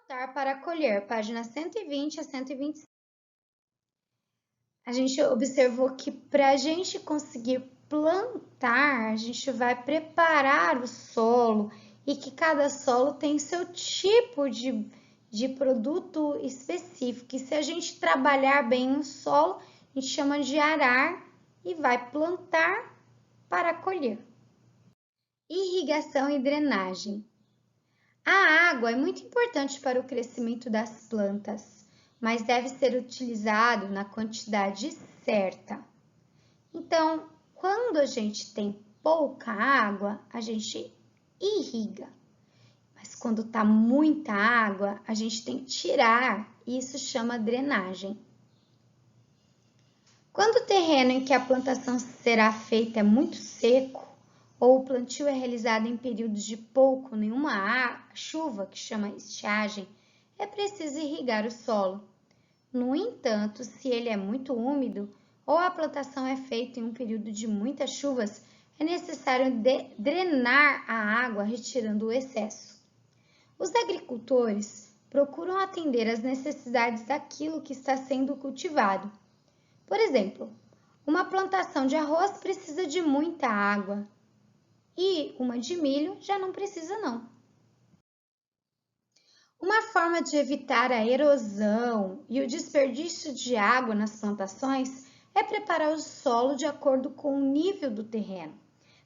Plantar para colher, página 120 a 125. A gente observou que para a gente conseguir plantar, a gente vai preparar o solo e que cada solo tem seu tipo de produto específico. E se a gente trabalhar bem o solo, a gente chama de arar e vai plantar para colher. Irrigação e drenagem. A água é muito importante para o crescimento das plantas, mas deve ser utilizado na quantidade certa. Então, quando a gente tem pouca água, a gente irriga. Mas quando está muita água, a gente tem que tirar, e isso chama drenagem. Quando o terreno em que a plantação será feita é muito seco, ou o plantio é realizado em períodos de pouco ou nenhuma chuva, que chama estiagem, é preciso irrigar o solo. No entanto, se ele é muito úmido ou a plantação é feita em um período de muitas chuvas, é necessário drenar a água, retirando o excesso. Os agricultores procuram atender às necessidades daquilo que está sendo cultivado. Por exemplo, uma plantação de arroz precisa de muita água, e uma de milho já não precisa não. Uma forma de evitar a erosão e o desperdício de água nas plantações é preparar o solo de acordo com o nível do terreno.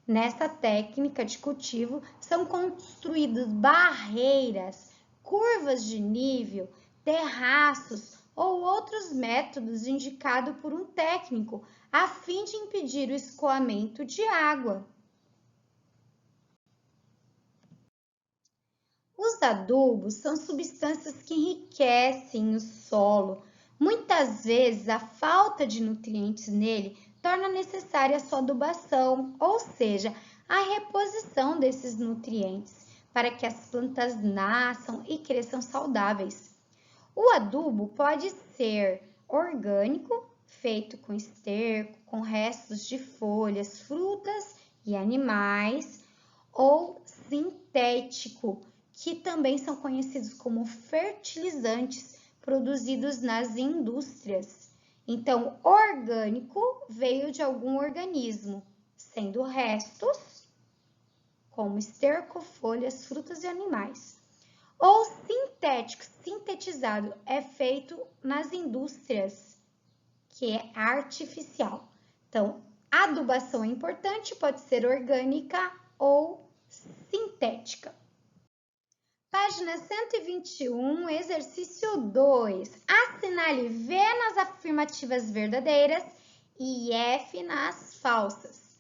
Nessa técnica de cultivo são construídas barreiras, curvas de nível, terraços ou outros métodos indicados por um técnico a fim de impedir o escoamento de água. Os adubos são substâncias que enriquecem o solo. Muitas vezes, a falta de nutrientes nele torna necessária a sua adubação, ou seja, a reposição desses nutrientes, para que as plantas nasçam e cresçam saudáveis. O adubo pode ser orgânico, feito com esterco, com restos de folhas, frutas e animais, ou sintético, que também são conhecidos como fertilizantes produzidos nas indústrias. Então, orgânico veio de algum organismo, sendo restos como esterco, folhas, frutas e animais. Ou sintético, sintetizado, é feito nas indústrias, que é artificial. Então, a adubação é importante, pode ser orgânica ou sintética. Página 121, exercício 2. Assinale V nas afirmativas verdadeiras e F nas falsas.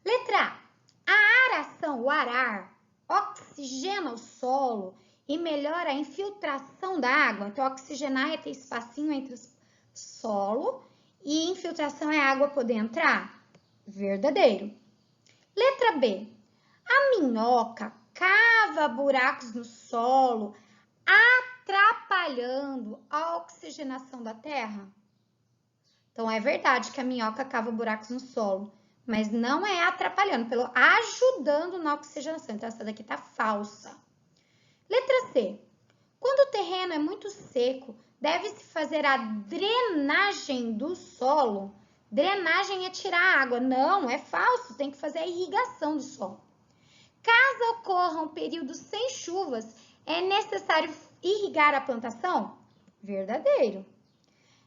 Letra A. A aração, o arar, oxigena o solo e melhora a infiltração da água. Então, oxigenar é ter espacinho entre o solo e infiltração é a água poder entrar? Verdadeiro. Letra B. A minhoca cava buracos no solo, atrapalhando a oxigenação da terra? Então, é verdade que a minhoca cava buracos no solo, mas não é atrapalhando, pelo ajudando na oxigenação. Então, essa daqui tá falsa. Letra C. Quando o terreno é muito seco, deve-se fazer a drenagem do solo. Drenagem é tirar a água. Não, é falso, tem que fazer a irrigação do solo. Caso ocorra um período sem chuvas, é necessário irrigar a plantação? Verdadeiro.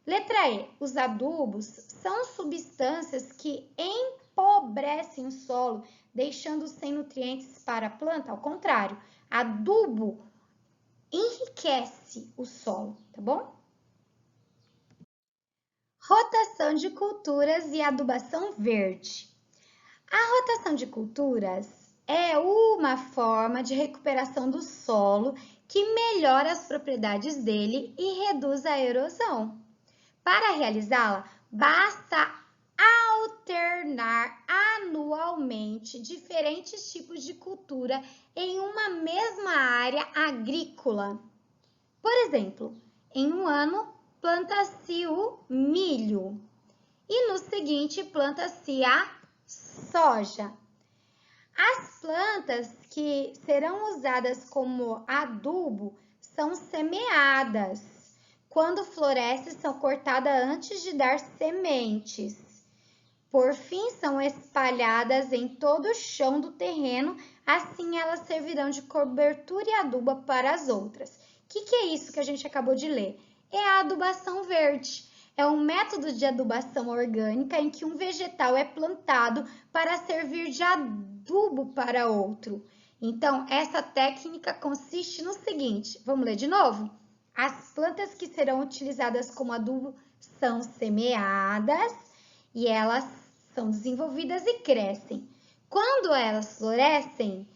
Letra E. Os adubos são substâncias que empobrecem o solo, deixando sem nutrientes para a planta. Ao contrário, adubo enriquece o solo, tá bom? Rotação de culturas e adubação verde. A rotação de culturas é uma forma de recuperação do solo que melhora as propriedades dele e reduz a erosão. Para realizá-la, basta alternar anualmente diferentes tipos de cultura em uma mesma área agrícola. Por exemplo, em um ano planta-se o milho e no seguinte planta-se a soja. As plantas que serão usadas como adubo são semeadas. Quando florescem, são cortadas antes de dar sementes. Por fim, são espalhadas em todo o chão do terreno, assim elas servirão de cobertura e adubo para as outras. O que é isso que a gente acabou de ler? É a adubação verde. É um método de adubação orgânica em que um vegetal é plantado para servir de adubo para outro. Então, essa técnica consiste no seguinte, vamos ler de novo? As plantas que serão utilizadas como adubo são semeadas e elas são desenvolvidas e crescem. Quando elas florescem,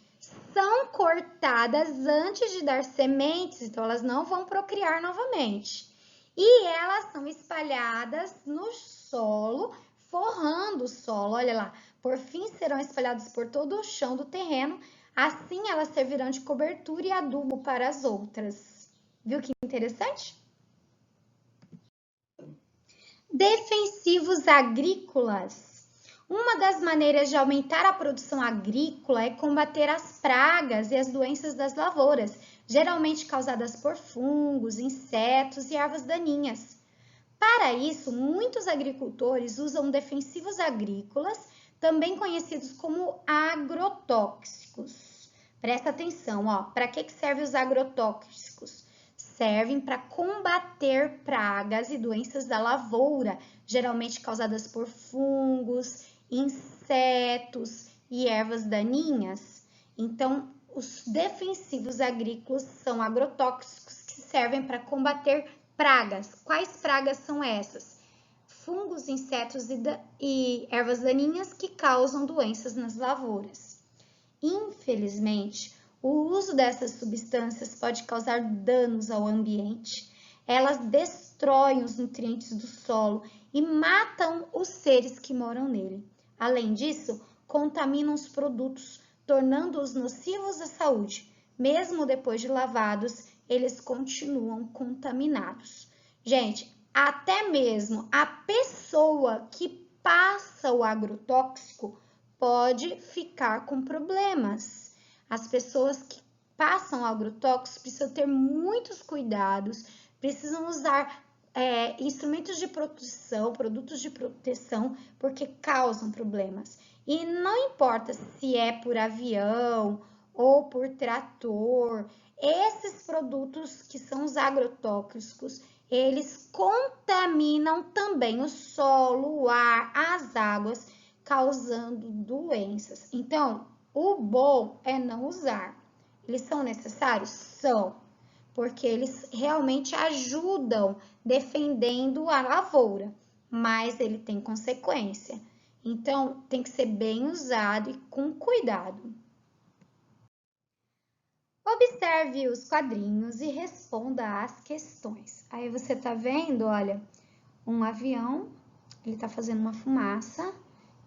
são cortadas antes de dar sementes, então elas não vão procriar novamente. E elas são espalhadas no solo, forrando o solo, olha lá. Por fim, serão espalhadas por todo o chão do terreno, assim elas servirão de cobertura e adubo para as outras. Viu que interessante? Defensivos agrícolas. Uma das maneiras de aumentar a produção agrícola é combater as pragas e as doenças das lavouras, geralmente causadas por fungos, insetos e ervas daninhas. Para isso, muitos agricultores usam defensivos agrícolas, também conhecidos como agrotóxicos. Presta atenção, ó, para que servem os agrotóxicos? Servem para combater pragas e doenças da lavoura, geralmente causadas por fungos, insetos e ervas daninhas. Então, os defensivos agrícolas são agrotóxicos que servem para combater pragas. Quais pragas são essas? Fungos, insetos e ervas daninhas que causam doenças nas lavouras. Infelizmente, o uso dessas substâncias pode causar danos ao ambiente. Elas destroem os nutrientes do solo e matam os seres que moram nele. Além disso, contaminam os produtos, tornando-os nocivos à saúde. Mesmo depois de lavados, eles continuam contaminados. Gente, até mesmo a pessoa que passa o agrotóxico pode ficar com problemas. As pessoas que passam agrotóxicos precisam ter muitos cuidados, precisam usar instrumentos de proteção, produtos de proteção, porque causam problemas. E não importa se é por avião ou por trator, esses produtos que são os agrotóxicos, eles contaminam também o solo, o ar, as águas, causando doenças. Então, o bom é não usar. Eles são necessários? São, porque eles realmente ajudam defendendo a lavoura, mas ele tem consequência. Então, tem que ser bem usado e com cuidado. Observe os quadrinhos e responda às questões. Aí você tá vendo, olha, um avião, ele tá fazendo uma fumaça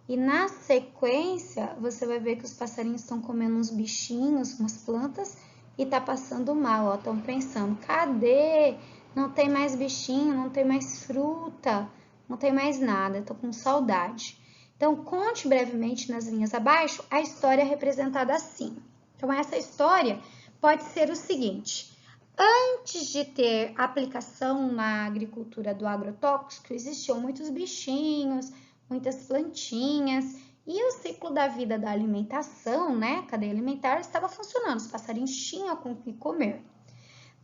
e na sequência você vai ver que os passarinhos estão comendo uns bichinhos, umas plantas e tá passando mal, ó, estão pensando, cadê? Não tem mais bichinho, não tem mais fruta, não tem mais nada, tô com saudade. Então, conte brevemente nas linhas abaixo a história representada assim. Então, essa história pode ser o seguinte: antes de ter aplicação na agricultura do agrotóxico, existiam muitos bichinhos, muitas plantinhas, e o ciclo da vida da alimentação, né, a cadeia alimentar, estava funcionando, os passarinhos tinham com o que comer.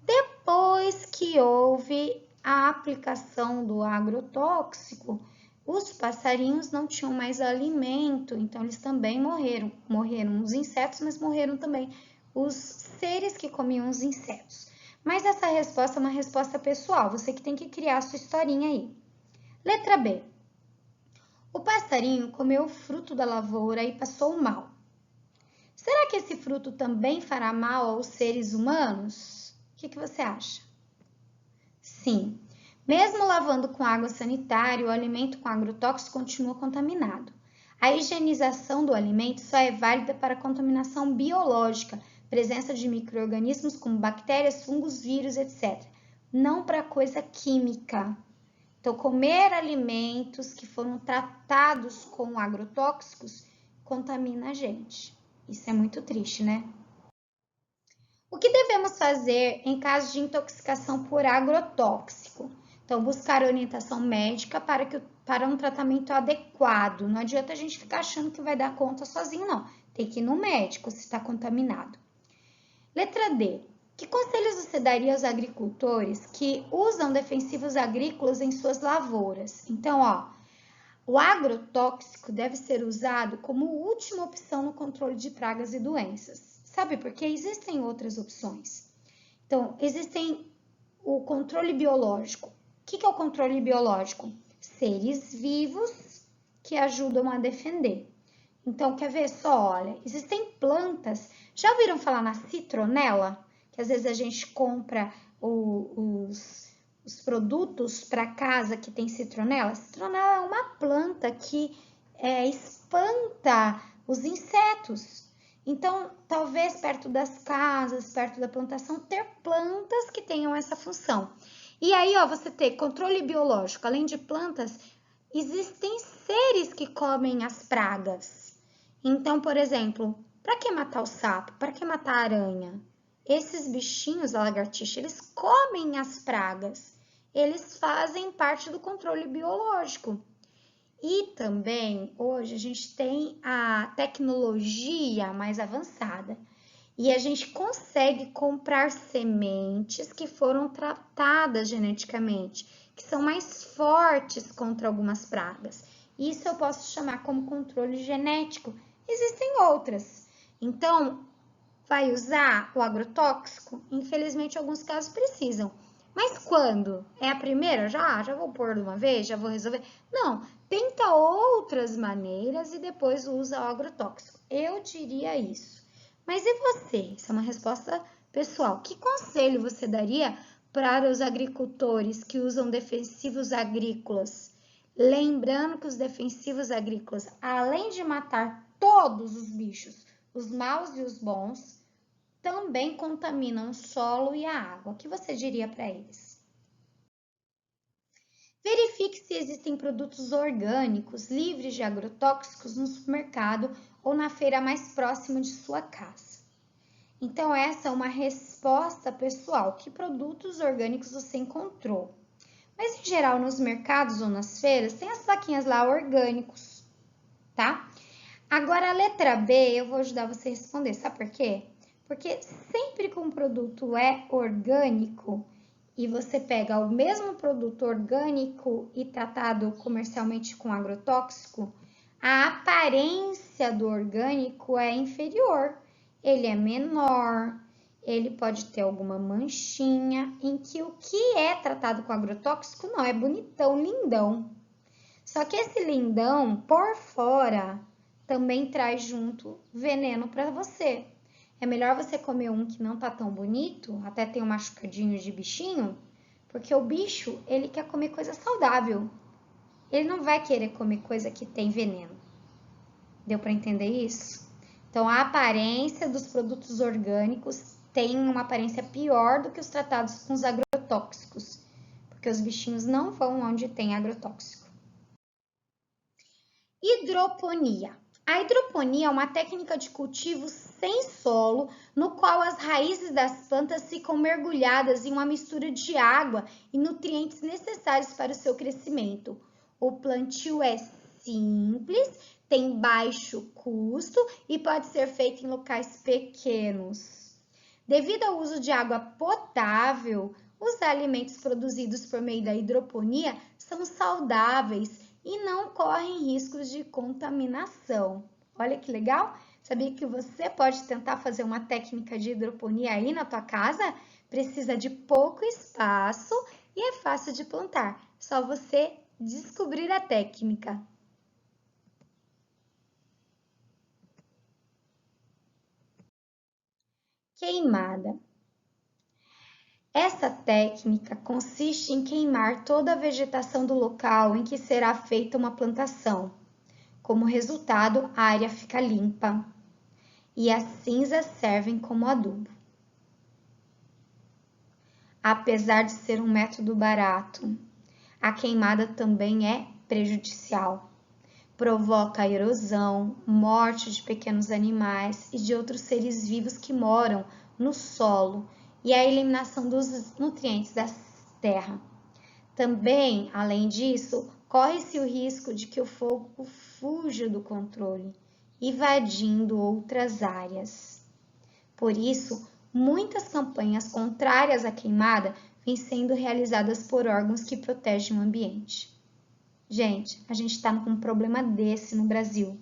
Depois que houve a aplicação do agrotóxico, os passarinhos não tinham mais alimento, então eles também morreram. Morreram os insetos, mas morreram também os seres que comiam os insetos. Mas essa resposta é uma resposta pessoal, você que tem que criar a sua historinha aí. Letra B. O passarinho comeu o fruto da lavoura e passou mal. Será que esse fruto também fará mal aos seres humanos? O que você acha? Sim. Mesmo lavando com água sanitária, o alimento com agrotóxico continua contaminado. A higienização do alimento só é válida para contaminação biológica, presença de micro-organismos como bactérias, fungos, vírus, etc. Não para coisa química. Então, comer alimentos que foram tratados com agrotóxicos contamina a gente. Isso é muito triste, né? O que devemos fazer em caso de intoxicação por agrotóxico? Então, buscar orientação médica para um tratamento adequado. Não adianta a gente ficar achando que vai dar conta sozinho, não. Tem que ir no médico se está contaminado. Letra D. Que conselhos você daria aos agricultores que usam defensivos agrícolas em suas lavouras? Então, o agrotóxico deve ser usado como última opção no controle de pragas e doenças. Sabe por quê? Existem outras opções. Então, existem o controle biológico. O que é o controle biológico? Seres vivos que ajudam a defender. Então, quer ver só? Olha, existem plantas. Já ouviram falar na citronela? Que às vezes a gente compra os produtos para casa que tem citronela. Citronela é uma planta que espanta os insetos. Então, talvez perto das casas, perto da plantação, ter plantas que tenham essa função. E aí, você ter controle biológico, além de plantas, existem seres que comem as pragas. Então, por exemplo, para que matar o sapo? Para que matar a aranha? Esses bichinhos, a lagartixa, eles comem as pragas. Eles fazem parte do controle biológico. E também, hoje, a gente tem a tecnologia mais avançada. E a gente consegue comprar sementes que foram tratadas geneticamente, que são mais fortes contra algumas pragas. Isso eu posso chamar como controle genético. Existem outras. Então, vai usar o agrotóxico? Infelizmente, em alguns casos precisam. Mas quando? É a primeira? Já vou pôr de uma vez? Já vou resolver? Não, tenta outras maneiras e depois usa o agrotóxico. Eu diria isso. Mas e você? Essa é uma resposta pessoal. Que conselho você daria para os agricultores que usam defensivos agrícolas? Lembrando que os defensivos agrícolas, além de matar todos os bichos, os maus e os bons, também contaminam o solo e a água. O que você diria para eles? Verifique se existem produtos orgânicos livres de agrotóxicos no supermercado ou na feira mais próxima de sua casa. Então, essa é uma resposta pessoal. Que produtos orgânicos você encontrou? Mas, em geral, nos mercados ou nas feiras, tem as plaquinhas lá orgânicos, tá? Agora, a letra B, eu vou ajudar você a responder. Sabe por quê? Porque sempre que um produto é orgânico e você pega o mesmo produto orgânico e tratado comercialmente com agrotóxico, a aparência do orgânico é inferior. Ele é menor, ele pode ter alguma manchinha, em que o que é tratado com agrotóxico não é bonitão, lindão. Só que esse lindão, por fora, também traz junto veneno para você. É melhor você comer um que não tá tão bonito, até tem um machucadinho de bichinho, porque o bicho, ele quer comer coisa saudável. Ele não vai querer comer coisa que tem veneno. Deu para entender isso? Então, a aparência dos produtos orgânicos tem uma aparência pior do que os tratados com os agrotóxicos, porque os bichinhos não vão onde tem agrotóxico. Hidroponia. A hidroponia é uma técnica de cultivo sem solo, no qual as raízes das plantas ficam mergulhadas em uma mistura de água e nutrientes necessários para o seu crescimento. O plantio é simples, tem baixo custo e pode ser feito em locais pequenos. Devido ao uso de água potável, os alimentos produzidos por meio da hidroponia são saudáveis e não correm riscos de contaminação. Olha que legal! Sabia que você pode tentar fazer uma técnica de hidroponia aí na tua casa? Precisa de pouco espaço e é fácil de plantar. Só você descobrir a técnica. Queimada. Essa técnica consiste em queimar toda a vegetação do local em que será feita uma plantação. Como resultado, a área fica limpa e as cinzas servem como adubo. Apesar de ser um método barato, a queimada também é prejudicial. Provoca erosão, morte de pequenos animais e de outros seres vivos que moram no solo e a eliminação dos nutrientes da terra. Também, além disso, corre-se o risco de que o fogo fuja do controle, invadindo outras áreas. Por isso, muitas campanhas contrárias à queimada vêm sendo realizadas por órgãos que protegem o ambiente. Gente, a gente está com um problema desse no Brasil.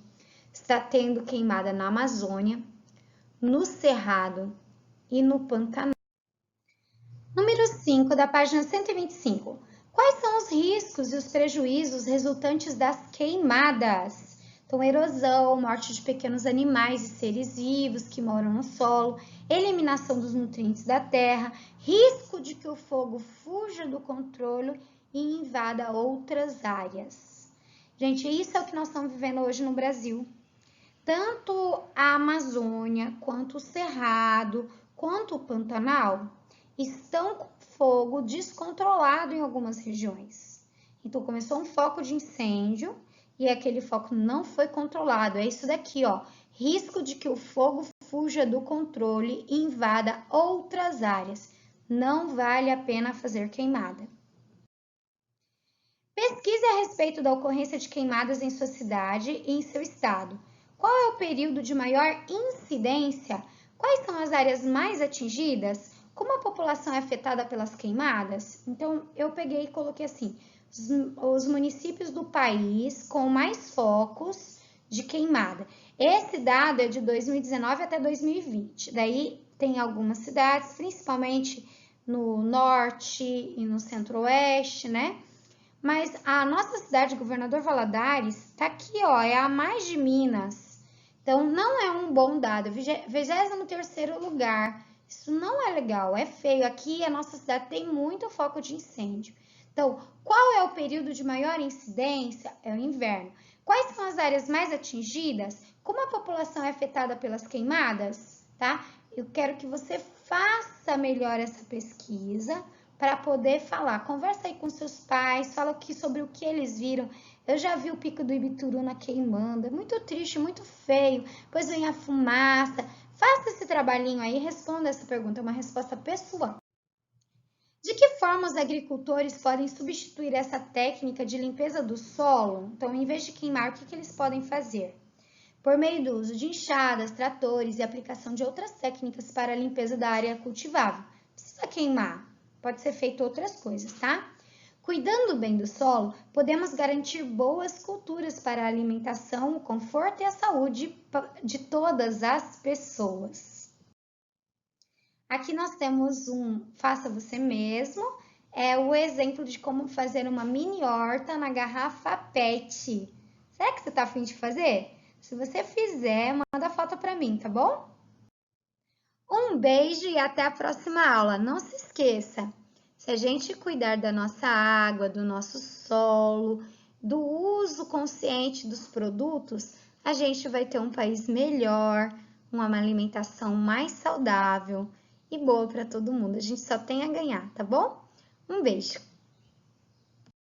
Está tendo queimada na Amazônia, no Cerrado e no Pantanal. Número 5 da página 125. Quais são os riscos e os prejuízos resultantes das queimadas? Então, erosão, morte de pequenos animais e seres vivos que moram no solo, eliminação dos nutrientes da terra, risco de que o fogo fuja do controle e invada outras áreas. Gente, isso é o que nós estamos vivendo hoje no Brasil. Tanto a Amazônia, quanto o Cerrado, quanto o Pantanal estão com fogo descontrolado em algumas regiões. Então, começou um foco de incêndio e aquele foco não foi controlado. É isso daqui, ó. Risco de que o fogo fuja do controle e invada outras áreas. Não vale a pena fazer queimada. Pesquise a respeito da ocorrência de queimadas em sua cidade e em seu estado. Qual é o período de maior incidência? Quais são as áreas mais atingidas? Como a população é afetada pelas queimadas? Então, eu peguei e coloquei assim, os municípios do país com mais focos de queimada. Esse dado é de 2019 até 2020. Daí, tem algumas cidades, principalmente no norte e no centro-oeste, né? Mas a nossa cidade, Governador Valadares, está aqui, ó, é a mais de Minas. Então, não é um bom dado. 23º lugar. Isso não é legal, é feio. Aqui, a nossa cidade tem muito foco de incêndio. Então, qual é o período de maior incidência? É o inverno. Quais são as áreas mais atingidas? Como a população é afetada pelas queimadas? Tá? Eu quero que você faça melhor essa pesquisa para poder falar. Conversa aí com seus pais, fala aqui sobre o que eles viram. Eu já vi o Pico do Ibituruna queimando, é muito triste, muito feio. Depois vem a fumaça. Faça esse trabalhinho aí e responda essa pergunta, é uma resposta pessoal. De que forma os agricultores podem substituir essa técnica de limpeza do solo? Então, em vez de queimar, o que eles podem fazer? Por meio do uso de enxadas, tratores e aplicação de outras técnicas para a limpeza da área cultivável. Não precisa queimar, pode ser feito outras coisas, tá? Cuidando bem do solo, podemos garantir boas culturas para a alimentação, o conforto e a saúde de todas as pessoas. Aqui nós temos um faça você mesmo, é o exemplo de como fazer uma mini horta na garrafa PET. Será que você está a fim de fazer? Se você fizer, manda foto para mim, tá bom? Um beijo e até a próxima aula. Não se esqueça, se a gente cuidar da nossa água, do nosso solo, do uso consciente dos produtos, a gente vai ter um país melhor, uma alimentação mais saudável e boa para todo mundo. A gente só tem a ganhar, tá bom? Um beijo!